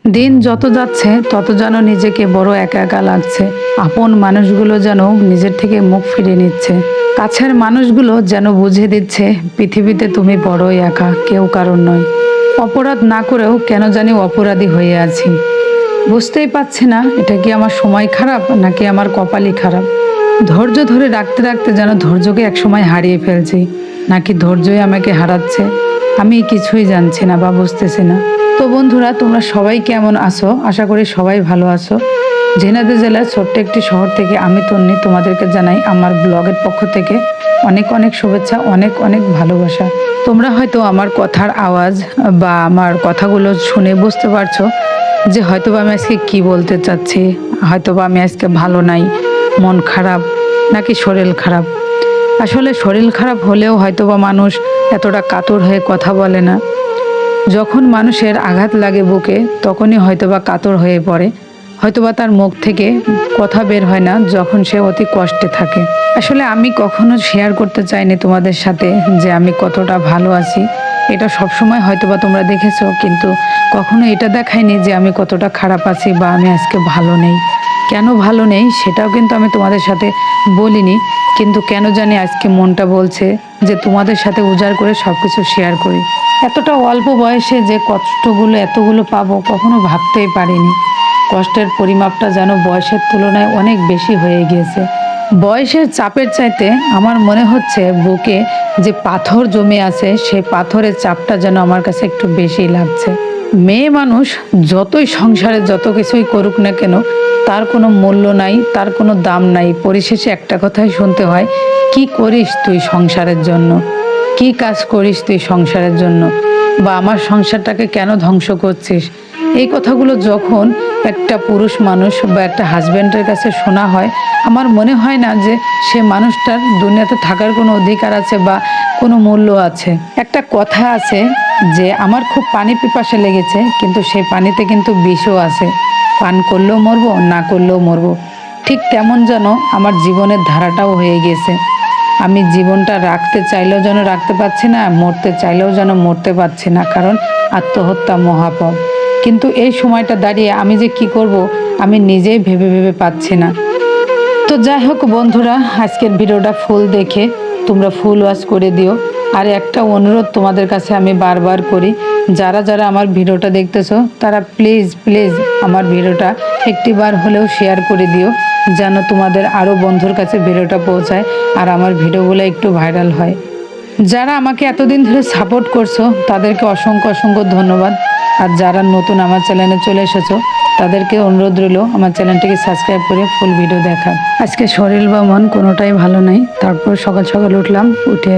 দিন যত যাচ্ছে তত যেন নিজেকে বড় একা একা লাগছে। আপন মানুষগুলো যেন নিজের থেকে মুখ ফিরিয়ে নিচ্ছে। কাছের মানুষগুলো যেন বুঝিয়ে দিচ্ছে পৃথিবীতে তুমি বড়ই একা, কেউ কারণ নয়। অপরাধ না করেও কেন জানি অপরাধী হয়ে আছি। বুঝতেই পারছি না এটা কি আমার সময় খারাপ নাকি আমার কপালই খারাপ। ধৈর্য ধরে রাখতে রাখতে যেন ধৈর্যকে একসময় হারিয়ে ফেলছি, নাকি ধৈর্যই আমাকে হারাচ্ছে। আমি কিছুই জানছি না বা বুঝতেছি না। তো বন্ধুরা, তোমরা সবাই কেমন আছো? আশা করি সবাই ভালো আছো। ঝিনাইদহ জেলার ছোট্ট একটি শহর থেকে আমি তন্নি তোমাদেরকে জানাই আমার ব্লগের পক্ষ থেকে অনেক অনেক শুভেচ্ছা, অনেক অনেক ভালোবাসা। তোমরা হয়তো আমার কথার আওয়াজ বা আমার কথাগুলো শুনে বুঝতে পারছো যে হয়তোবা আমি আজকে কি বলতে চাচ্ছি। হয়তোবা আমি আজকে ভালো নাই, মন খারাপ, নাকি শরীর খারাপ। আসলে শরীর খারাপ হলেও হয়তোবা মানুষ এতটা কাতর হয়ে কথা বলে না। যখন মানুষের আঘাত লাগে বুকে তখনই হয়তোবা কাতর হয়ে পড়ে। হয়তোবা তার মুখ থেকে কথা বের হয় না যখন সে অতি কষ্টে থাকে। আসলে আমি কখনো শেয়ার করতে চাইনি তোমাদের সাথে যে আমি কতটা ভালো আছি। এটা সবসময় হয়তোবা তোমরা দেখেছো, কিন্তু কখনো এটা দেখায়নি যে আমি কতটা খারাপ আছি বা আমি আজকে ভালো নেই। কেন ভালো নেই সেটাও কিন্তু আমি তোমাদের সাথে বলিনি, কিন্তু কেন জানি আজকে মনটা বলছে যে তোমাদের সাথে উজাড় করে সবকিছু শেয়ার করি। এতটা অল্প বয়সে যে কষ্টগুলো এতগুলো পাবো কখনো ভাবতেই পারিনি। কষ্টের পরিমাপটা যেন বয়সের তুলনায় অনেক বেশি হয়ে গিয়েছে। বয়সের চাপের চাইতে আমার মনে হচ্ছে বুকে যে পাথর জমে আছে সেই পাথরের চাপটা যেন আমার কাছে একটু বেশি লাগছে। মেয়ে মানুষ যতই সংসারে যত কিছুই করুক না কেন, তার কোনো মূল্য নাই, তার কোনো দাম নাই। পরিশেষে একটা কথাই শুনতে হয়, কি করিস তুই সংসারের জন্য, কি কাজ করিস তুই সংসারের জন্য, বা আমার সংসারটাকে কেন ধ্বংস করছিস। এই কথাগুলো যখন একটা পুরুষ মানুষ বা একটা হাজব্যান্ডের কাছে শোনা হয়, আমার মনে হয় না যে সে মানুষটার দুনিয়াতে থাকার কোনো অধিকার আছে বা কোনো মূল্য আছে। একটা কথা আছে যে আমার খুব পানি পিপাসা লেগেছে, কিন্তু সেই পানিতে কিন্তু বিষও আছে। পান করলেও মরবো, না করলেও মরবো। ঠিক তেমন যেন আমার জীবনের ধারাটাও হয়ে গেছে। আমি জীবনটা রাখতে চাইলেও যেন রাখতে পারছি না, মরতে চাইলেও যেন মরতে পারছি না, কারণ আত্মহত্যা মহাপাপ। কিন্তু এই সময়টা দাঁড়িয়ে আমি যে কি করব আমি নিজেই ভেবে ভেবে পাচ্ছি না। তো যাই হোক বন্ধুরা, আজকের ভিডিওটা ফুল দেখে তোমরা ফুল ওয়াচ করে দিও। আর একটা অনুরোধ তোমাদের কাছে আমি বারবার করি, যারা যারা আমার ভিডিওটা দেখতেছো তারা প্লিজ প্লিজ আমার ভিডিওটা একটিবার হলেও শেয়ার করে দিও, যেন তোমাদের আরও বন্ধুর কাছে ভিডিওটা পৌঁছায় আর আমার ভিডিওগুলো একটু ভাইরাল হয়। যারা আমাকে এতদিন ধরে সাপোর্ট করছো তাদেরকে অসংখ্য অসংখ্য ধন্যবাদ। আর যারা নতুন আমার চ্যানেলে চলে এসেছো তাদেরকে অনুরোধ রইল আমার চ্যানেলটিকে সাবস্ক্রাইব করে ফুল ভিডিও দেখার। আজকে শরীর বা মন কোনোটাই ভালো নাই। তারপর সকাল সকাল উঠলাম, উঠে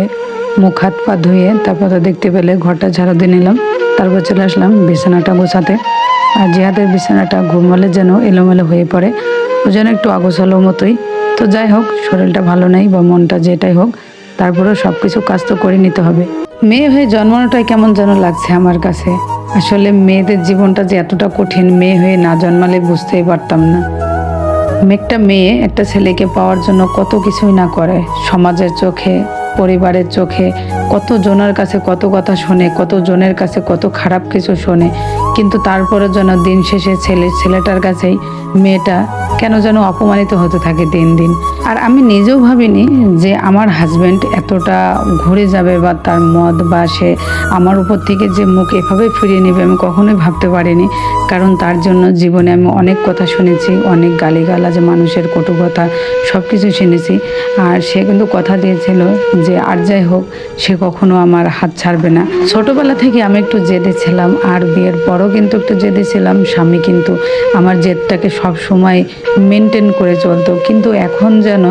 মুখ হাত পা ধুয়ে তারপর তো দেখতে পেলে ঘরটা ঝাড়ু দিয়ে নিলাম। তারপর চলে আসলাম বিছানাটা গোছাতে। আর জিহাদের বিছানাটা ঘুমালে যেন এলোমেলো হয়ে পড়ে, ও যেন একটু অগোছালো মতোই। তো যাই হোক, শরীরটা ভালো নেই বা মনটা যেটাই হোক, তারপরেও সব কিছু কাজ তো করে নিতে হবে। মেয়ে হয়ে জন্মানোটাই কেমন যেন লাগছে আমার কাছে। আসলে মেয়েদের জীবনটা যে এতটা কঠিন, মেয়ে হয়ে না জন্মালে বুঝতেই পারতাম না। একটা মেয়ে একটা ছেলেকে পাওয়ার জন্য কত কিছুই না করে, সমাজের চোখে, পরিবারের চোখে কত জনের কাছে কত কথা শোনে, কত জনের কাছে কত খারাপ কিছু শোনে, কিন্তু তারপরে যেন দিন শেষে ছেলেটার কাছেই মেয়েটা কেন যেন অপমানিত হতে থাকে দিন দিন। আর আমি নিজেও ভাবিনি যে আমার হাজব্যান্ড এতটা ঘুরে যাবে বা তার মদ বা সে আমার উপর থেকে যে মুখ এভাবে ফিরিয়ে নেবে, আমি কখনোই ভাবতে পারিনি। কারণ তার জন্য জীবনে আমি অনেক কথা শুনেছি, অনেক গালিগালাজ, মানুষের কটু কথা সব কিছু শুনেছি। আর সে কিন্তু কথা দিয়েছিল যে আর যাই হোক সে কখনো আমার হাত ছাড়বে না। ছোটবেলা থেকে আমি একটু জেদে ছিলাম, আর বিয়ের পরও কিন্তু একটু জেদে ছিলাম। স্বামী কিন্তু আমার জেদটাকে সব সময় মেনটেন করে চলতো, কিন্তু এখন যেন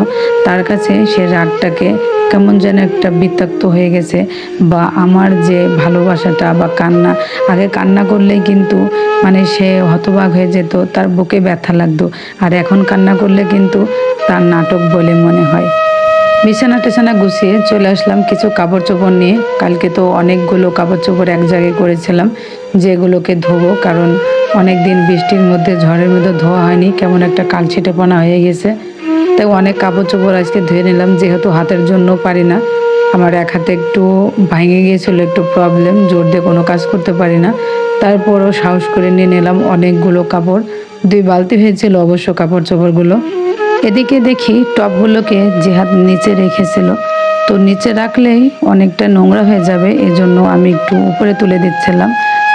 তার কাছে সে রাগটাকে কেমন যেন একটা বিতক্ত হয়ে গেছে। বা আমার যে ভালোবাসাটা বা কান্না, আগে কান্না করলেই কিন্তু মানে সে হতবাক হয়ে যেত, তার বুকে ব্যথা লাগতো। আর এখন কান্না করলে কিন্তু তার নাটক বলে মনে হয়। বিছানা টিছানা গুছিয়ে চলে আসলাম কিছু কাপড় চোপড় নিয়ে। কালকে তো অনেকগুলো কাপড় চোপড় এক জায়গায় করেছিলাম, যেগুলোকে ধোবো, কারণ অনেক দিন বৃষ্টির মধ্যে ঝড়ের মধ্যে ধোয়া হয়নি, কেমন একটা কালছিটেপনা হয়ে গেছে। তাই অনেক কাপড় চোপড় আজকে ধুয়ে নিলাম, যেহেতু হাতের জন্য পারি না। আমার এক হাতে একটু ভেঙে গিয়েছিল, একটু প্রবলেম, জোর দিয়ে কোনো কাজ করতে পারি না। তারপরও সাহস করে নিয়ে নিলাম অনেকগুলো কাপড়, 2 বালতি হয়েছিল অবশ্য কাপড় চোপড়গুলো। এদিকে দেখি টবগুলোকে জিহাদ নিচে রেখেছিল, তো নিচে রাখলেই অনেকটা নোংরা হয়ে যাবে, এজন্য আমি একটু উপরে তুলে দিচ্ছিলাম।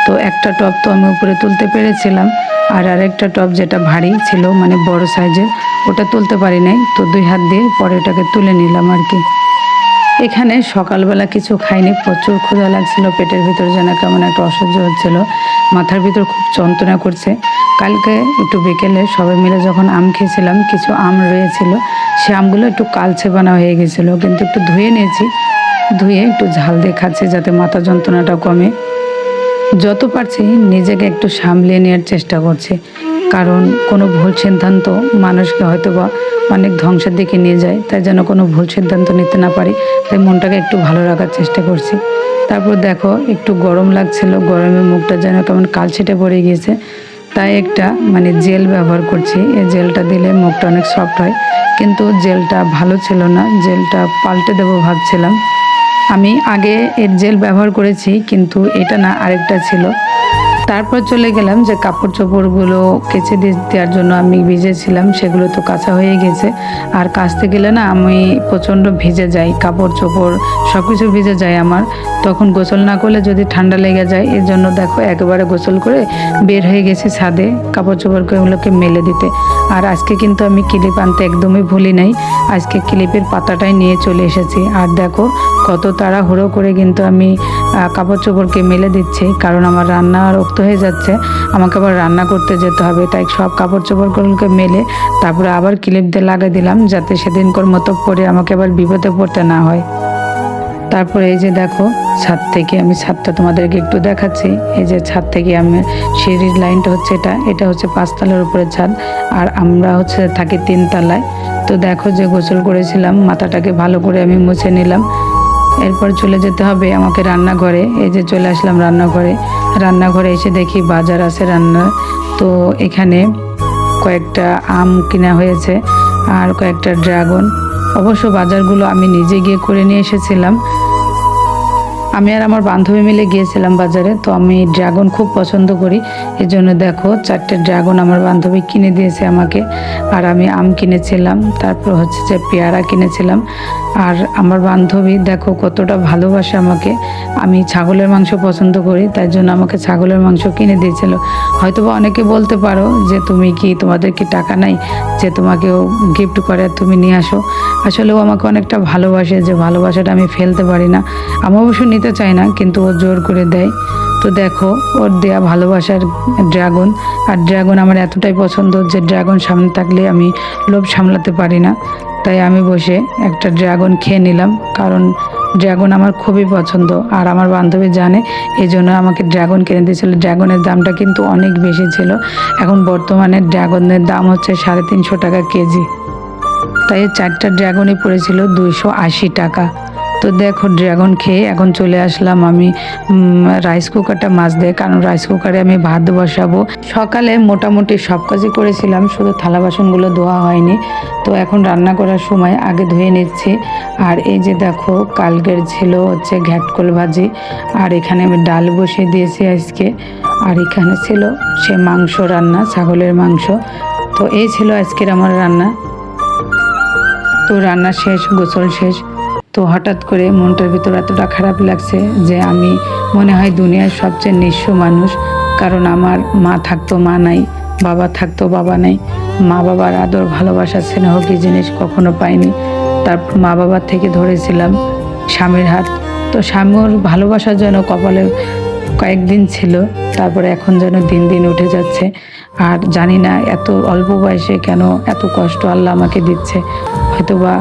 তো একটা টব তো আমি উপরে তুলতে পেরেছিলাম, আর আরেকটা টব যেটা ভারী ছিল মানে বড় সাইজের, ওটা তুলতে পারি নাই, তো 2 হাত দিয়ে পরে ওটাকে তুলে নিলাম আর কি। এখানে সকালবেলা কিছু খাইনি, প্রচুর ক্ষুধা লাগছিল, পেটের ভিতর যেন কেমন একটা অসহ্য হচ্ছিল, মাথার ভিতর খুব যন্ত্রণা করছে। কালকে একটু বিকেলে সবাই মিলে যখন আম খেয়েছিলাম, কিছু আম রয়েছিল, সে আমগুলো একটু কালচে বানা হয়ে গেছিলো, কিন্তু একটু ধুয়ে নিয়েছি, ধুয়ে একটু ঝাল দিয়ে খাচ্ছি যাতে মাথা যন্ত্রণাটা কমে। যত পারছি নিজেকে একটু সামলিয়ে নেওয়ার চেষ্টা করছি, কারণ কোনো ভুল সিদ্ধান্ত মানুষকে হয়তো বা অনেক ধ্বংসের দিকে নিয়ে যায়, তাই যেন কোনো ভুল সিদ্ধান্ত নিতে না পারি, তাই মনটাকে একটু ভালো রাখার চেষ্টা করছি। তারপর দেখো একটু গরম লাগছিল, গরমে মুখটা যেন কেমন কালচেটে পড়ে গিয়েছে, তাই একটা মানে জেল ব্যবহার করছি। এই জেলটা দিলে মুখটা অনেক সফট হয়, কিন্তু জেলটা ভালো ছিল না, জেলটা পাল্টে দেবো ভাবছিলাম। আমি আগে এর জেল ব্যবহার করেছি, কিন্তু এটা না, আরেকটা ছিল। তারপর চলে গেলাম যে কাপড় চোপড়গুলো কেচে দেওয়ার জন্য আমি ভিজেছিলাম, সেগুলো তো কাঁচা হয়ে গেছে। আর কাচতে গেলে না আমি প্রচণ্ড ভিজে যাই, কাপড় চোপড় সব কিছু ভিজে যায় আমার, তখন গোসল না করলে যদি ঠান্ডা লেগে যায়, এর জন্য দেখো একেবারে গোসল করে বের হয়ে গেছি ছাদে কাপড় চোপড়গুলোকে মেলে দিতে। আর আজকে কিন্তু আমি ক্লিপ আনতে একদমই ভুলি নাই, আজকে ক্লিপের পাতাটাই নিয়ে চলে এসেছি। আর দেখো কত তাড়াহুড়ো করে কিন্তু আমি কাপড় চোপড়কে মেলে দিচ্ছি, কারণ আমার রান্না রক্ত হয়ে যাচ্ছে, আমাকে আবার রান্না করতে যেতে হবে, তাই সব কাপড় চোপড়গুলোকে মেলে তারপরে আবার ক্লিপ দিয়ে লাগিয়ে দিলাম, যাতে সেদিনকার মতো পরে আমাকে আবার বিপদে পড়তে না হয়। তারপরে এই যে দেখো ছাদ থেকে, আমি ছাদটা তোমাদেরকে একটু দেখাচ্ছি, এই যে ছাদ থেকে আমি সিঁড়ির লাইনটা হচ্ছে এটা হচ্ছে 5 তলার উপরে ছাদ, আর আমরা হচ্ছে থাকি 3 তলায়। তো দেখো যে গোসল করেছিলাম, মাথাটাকে ভালো করে আমি মুছে নিলাম। এরপর চলে যেতে হবে আমাকে রান্নাঘরে, এই যে চলে আসলাম রান্নাঘরে। রান্নাঘরে এসে দেখি বাজার আছে রান্নার, তো এখানে কয়েকটা আম কিনা হয়েছে আর কয়েকটা ড্রাগন। অবশ্য বাজারগুলো আমি নিজে গিয়ে করে নিয়ে এসেছিলাম, আমি আর আমার বান্ধবী মিলে গিয়েছিলাম বাজারে। তো আমি ড্রাগন খুব পছন্দ করি, এই জন্য দেখো 4টে ড্রাগন আমার বান্ধবী কিনে দিয়েছে আমাকে, আর আমি আম কিনেছিলাম, তারপর হচ্ছে যে পেয়ারা কিনেছিলাম। আর আমার বান্ধবী দেখো কতটা ভালোবাসে আমাকে, আমি ছাগলের মাংস পছন্দ করি, তাই জন্য আমাকে ছাগলের মাংস কিনে দিয়েছিল। হয়তোবা অনেকে বলতে পারো যে তোমাদের কি টাকা নাই যে তোমাকেও গিফট করে তুমি নিয়ে আসো, আসলে ও আমাকে অনেকটা ভালোবাসে, যে ভালোবাসাটা আমি ফেলতে পারি না। আমি অবশ্য নিতে চাই না, কিন্তু ও জোর করে দেয়। তো দেখো ওর দেয়া ভালোবাসার ড্রাগন, আর ড্রাগন আমার এতটাই পছন্দ যে ড্রাগন সামনে থাকলে আমি লোভ সামলাতে পারি না, তাই আমি বসে একটা ড্রাগন খেয়ে নিলাম, কারণ ড্রাগন আমার খুবই পছন্দ। আর আমার বান্ধবী জানে, এই জন্য আমাকে ড্রাগন কিনে দিয়েছিল। ড্রাগনের দামটা কিন্তু অনেক বেশি ছিল, এখন বর্তমানে ড্রাগনের দাম হচ্ছে 350 টাকা কেজি, তাই 4টা ড্রাগনই পড়েছিল 280 টাকা। তো দেখো ড্রাগন খেয়ে এখন চলে আসলাম আমি রাইস কুকারটা মাজতে, কারণ রাইস কুকারে আমি ভাত বসাবো। সকালে মোটামুটি সব কাজই করেছিলাম, শুধু থালা বাসনগুলো ধোয়া হয়নি, তো এখন রান্না করার সময় আগে ধুয়ে নিচ্ছি। আর এই যে দেখো কালকের ছিল হচ্ছে ঘ্যাটকল ভাজি, আর এখানে আমি ডাল বসিয়ে দিয়েছি আজকে, আর এখানে ছিল সে মাংস রান্না, ছাগলের মাংস। তো এই ছিল আজকের আমার রান্না। তো রান্না শেষ, গোসল শেষ, তো হঠাৎ করে মনটার ভিতর এতটা খারাপ লাগছে যে আমি মনে হয় দুনিয়ার সবচেয়ে নিঃস্ব মানুষ, কারণ আমার মা থাকতো মা নাই, বাবা থাকতো বাবা নাই, মা বাবার আদর ভালোবাসা স্নেহ কি জিনিস কখনো পাইনি। তারপর মা বাবার থেকে ধরেছিলাম স্বামীর হাত, তো স্বামীর ভালোবাসা যেন কপালে কয়েকদিন ছিল, তারপরে এখন যেন দিন দিন উঠে যাচ্ছে। আর জানি না এত অল্প বয়সে কেন এত কষ্ট আল্লাহ আমাকে দিচ্ছে, হয়তোবা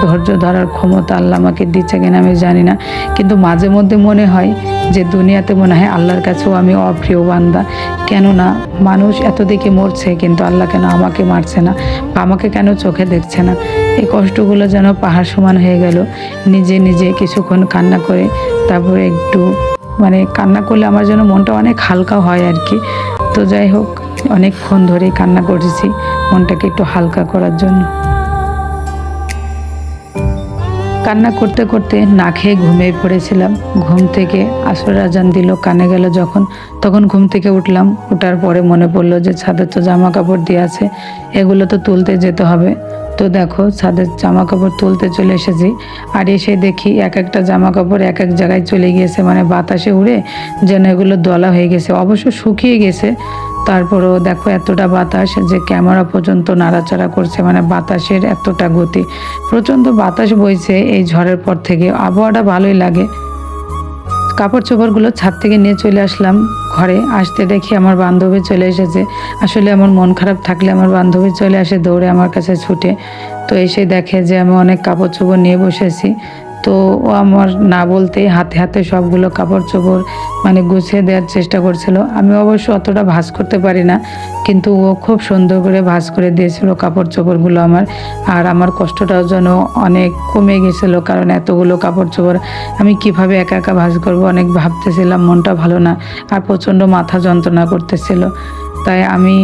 ধৈর্য ধরার ক্ষমতা আল্লাহ আমাকে দিচ্ছে কিনা আমি জানি না, কিন্তু মাঝে মধ্যে মনে হয় যে দুনিয়াতে মনে হয় আল্লাহর কাছেও আমি অপ্রিয় বান্দা। কেননা মানুষ এত দিকে মরছে, কিন্তু আল্লাহ কেন আমাকে মারছে না, বা আমাকে কেন চোখে দেখছে না। এই কষ্টগুলো যেন পাহাড় সমান হয়ে গেল। নিজে নিজে কিছুক্ষণ কান্না করে তারপরে একটু কান্না করলে আমার যেন মনটা অনেক হালকা হয় আর কি। তো যাই হোক, অনেকক্ষণ ধরেই কান্না করেছি মনটাকে একটু হালকা করার জন্য। কান্না করতে করতে না খেয়ে ঘুমিয়ে পড়েছিলাম। ঘুম থেকে আসর আজান দিল, কানে গেল যখন, তখন ঘুম থেকে উঠলাম। ওঠার পরে মনে পড়লো যে ছাদে তো জামা কাপড় দিয়ে আছে, এগুলো তো তুলতে যেতে হবে। তো দেখো ছাদের জামা কাপড় তুলতে চলে এসেছি। আর এসে দেখি এক একটা জামা কাপড় এক এক জায়গায় চলে গিয়েছে, মানে বাতাসে উড়ে যেন এগুলো দলা হয়ে গেছে, অবশ্য শুকিয়ে গেছে। তারপরেও দেখো এতটা বাতাস যে ক্যামেরা পর্যন্ত নাড়াচাড়া করছে, মানে বাতাসের এতটা গতি, প্রচণ্ড বাতাস বইছে এই ঝড়ের পর থেকে। আবহাওয়াটা ভালোই লাগে। কাপড় চোপড়গুলো ছাদ থেকে নিয়ে চলে আসলাম ঘরে। আসতে দেখি আমার বান্ধবী চলে এসেছে। আসলে আমার মন খারাপ থাকলে আমার বান্ধবী চলে আসে দৌড়ে আমার কাছে ছুটে। তো এসে দেখে যে আমি অনেক কাপড় চোপড় নিয়ে বসেছি। তো ও আমার না বলতেই হাতে হাতে সবগুলো কাপড় চোপড় মানে গুছিয়ে দেওয়ার চেষ্টা করছিল। আমি অবশ্য অতটা ভাঁজ করতে পারি না, কিন্তু ও খুব সুন্দর করে ভাঁজ করে দিয়েছিল কাপড় চোপড়গুলো আমার। আর আমার কষ্টটাও যেন অনেক কমে গেছিলো, কারণ এতগুলো কাপড় চোপড় আমি কিভাবে একা একা ভাঁজ করবো অনেক ভাবতেছিলাম, মনটা ভালো না, আর প্রচণ্ড মাথা যন্ত্রণা করতেছিল। তাই আমি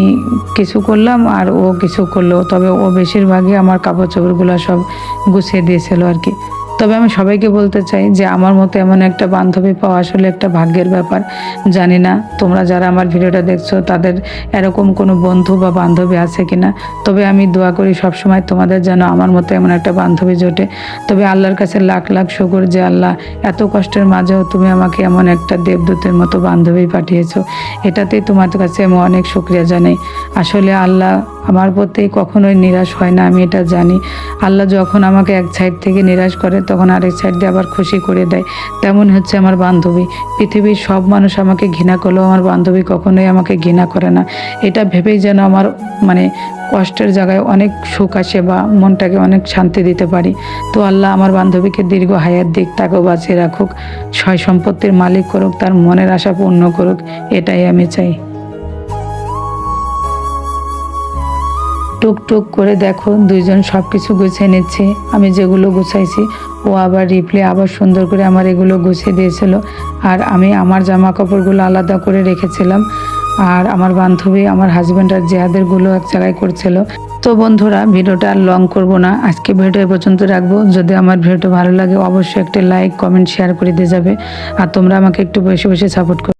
কিছু করলাম আর ও কিছু করলো, তবে ও বেশিরভাগই আমার কাপড় চোপড়গুলো সব গুছিয়ে দিয়েছিল আর কি। তবে আমি সবাইকে বলতে চাই যে আমার মতো এমন একটা বান্ধবী পাওয়া আসলে একটা ভাগ্যের ব্যাপার। জানি না তোমরা যারা আমার ভিডিওটা দেখছো তাদের এরকম কোনো বন্ধু বা বান্ধবী আছে কিনা। তবে আমি দোয়া করি সবসময় তোমাদের যেন আমার মতো এমন একটা বান্ধবী জোটে। তবে আল্লাহর কাছে লাখ লাখ শুকর যে আল্লাহ এত কষ্টের মাঝেও তুমি আমাকে এমন একটা দেবদূতের মতো বান্ধবী পাঠিয়েছো, এটাতেই তোমার কাছে আমি অনেক শুকরিয়া জানাই। আসলে আল্লাহ আমার প্রতি কখনোই নিরাশ হয় না, আমি এটা জানি। আল্লাহ যখন আমাকে এক সাইড থেকে নিরাশ করে তখন আরেক সাইড দিয়ে আবার খুশি করে দেয়। তেমন হচ্ছে আমার বান্ধবী। পৃথিবীর সব মানুষ আমাকে ঘৃণা করলেও আমার বান্ধবী কখনোই আমাকে ঘৃণা করে না। এটা ভেবেই যেন আমার মানে কষ্টের জায়গায় অনেক সুখ আসে বা মনটাকে অনেক শান্তি দিতে পারি। তো আল্লাহ আমার বান্ধবীকে দীর্ঘ হায়াত দিক, তাকেও বাঁচিয়ে রাখুক, সয় সম্পত্তির মালিক করুক, তার মনের আশা পূর্ণ করুক, এটাই আমি চাই। টুকটুক করে দেখো দুইজন সব কিছু গুছিয়ে নিচ্ছে। আমি যেগুলো গুছাইছি ও আবার রিপ্লে আবার সুন্দর করে আমার এগুলো গুছিয়ে দিয়েছিল। আর আমি আমার জামা কাপড়গুলো আলাদা করে রেখেছিলাম, আর আমার বান্ধবী আমার হাজব্যান্ড আর জেহাদেরগুলো এক জায়গায় করছিল। তো বন্ধুরা ভিডিওটা আর লং করবো না, আজকে ভিডিও এ পর্যন্ত রাখবো। যদি আমার ভিডিওটা ভালো লাগে অবশ্যই একটা লাইক কমেন্ট শেয়ার করে দিয়ে যাবে। আর তোমরা আমাকে একটু বসে বসে সাপোর্ট করো।